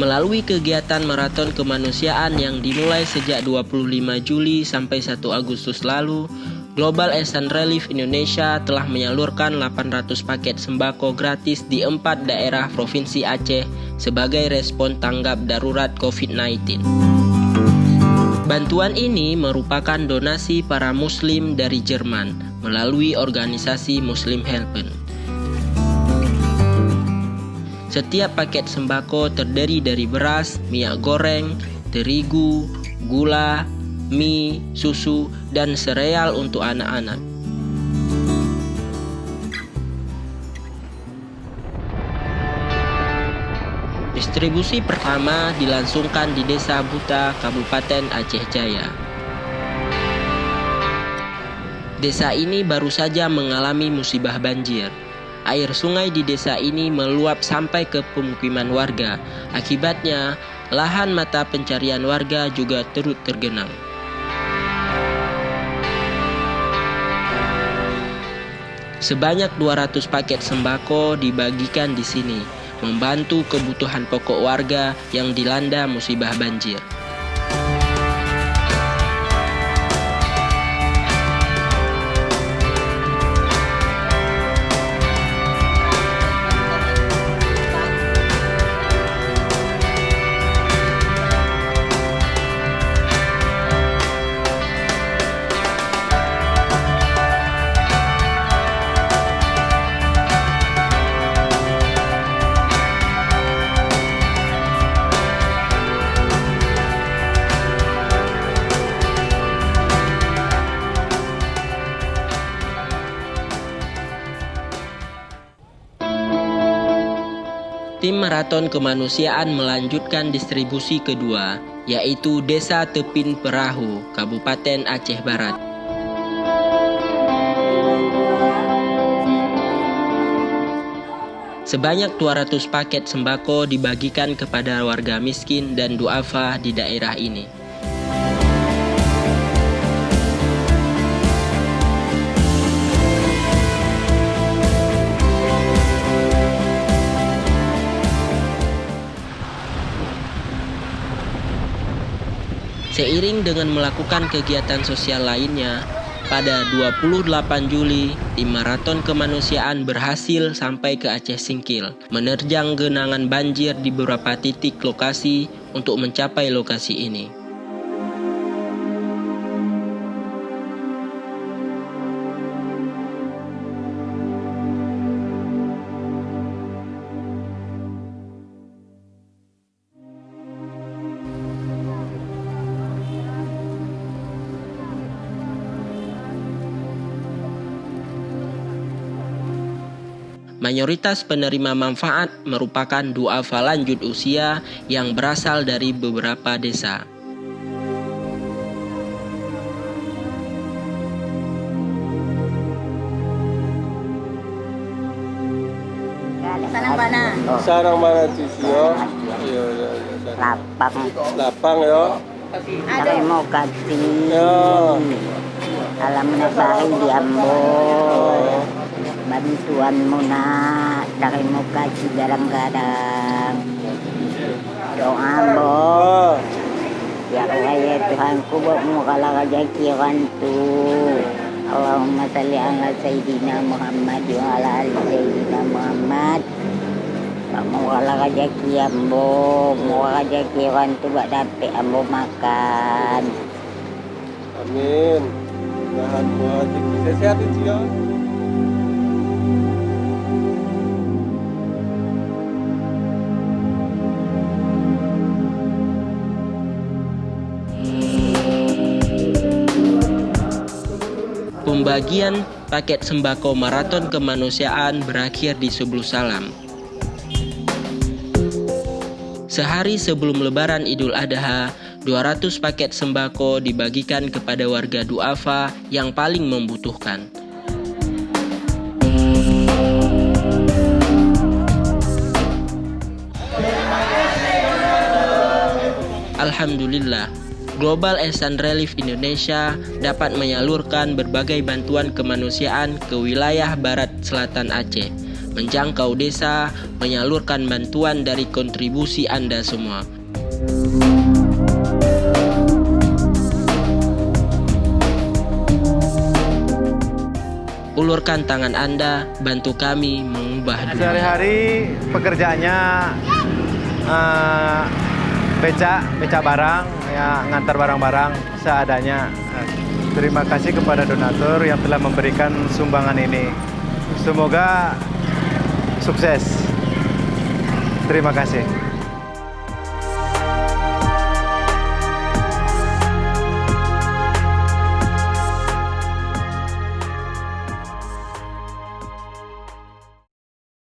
Melalui kegiatan maraton kemanusiaan yang dimulai sejak 25 Juli sampai 1 Agustus lalu, Global Ehsan Relief Indonesia telah menyalurkan 800 paket sembako gratis di 4 daerah Provinsi Aceh sebagai respon tanggap darurat COVID-19. Bantuan ini merupakan donasi para Muslim dari Jerman melalui organisasi Muslim Helpen. Setiap paket sembako terdiri dari beras, minyak goreng, terigu, gula, mie, susu, dan sereal untuk anak-anak. Distribusi pertama dilangsungkan di Desa Buta, Kabupaten Aceh Jaya. Desa ini baru saja mengalami musibah banjir. Air sungai di desa ini meluap sampai ke pemukiman warga. Akibatnya, lahan mata pencarian warga juga turut tergenang. Sebanyak 200 paket sembako dibagikan di sini, membantu kebutuhan pokok warga yang dilanda musibah banjir. Tim Maraton Kemanusiaan melanjutkan distribusi kedua, yaitu Desa Tepin Perahu, Kabupaten Aceh Barat. Sebanyak 200 paket sembako dibagikan kepada warga miskin dan duafa di daerah ini. Seiring dengan melakukan kegiatan sosial lainnya, pada 28 Juli, tim Maraton Kemanusiaan berhasil sampai ke Aceh Singkil, menerjang genangan banjir di beberapa titik lokasi untuk mencapai lokasi ini. Mayoritas penerima manfaat merupakan duafa lanjut usia yang berasal dari beberapa desa. Sarang mana Cisio? Lapang yo. Dari mau kasih. Yo. Alam nabahay di Ambo. Bantuanmu nak, dari mau kasih kadang-kadang. Doa Ambo. Ya Allah ya Tuhanku, buatmu kalau kejakiran tu. Allahumma salli ala Sayyidina Muhammad wa ala ali Sayyidina Muhammad. Mau kalau kejaki Ambo, mau kejakiran tu buat dapat Ambo makan. Amin. Tuhan buat sehat Cisio. Pembagian paket sembako Maraton Kemanusiaan berakhir di Sublu Salam. Sehari sebelum Lebaran Idul Adha, 200 paket sembako dibagikan kepada warga duafa yang paling membutuhkan. Alhamdulillah, Global Ehsan Relief Indonesia dapat menyalurkan berbagai bantuan kemanusiaan ke wilayah barat selatan Aceh, menjangkau desa, menyalurkan bantuan dari kontribusi Anda semua. Ulurkan tangan Anda, bantu kami mengubah dunia. Sehari-hari pekerjaannya beca barang, ya ngantar barang-barang seadanya. Terima kasih kepada donatur yang telah memberikan sumbangan ini. Semoga sukses. Terima kasih.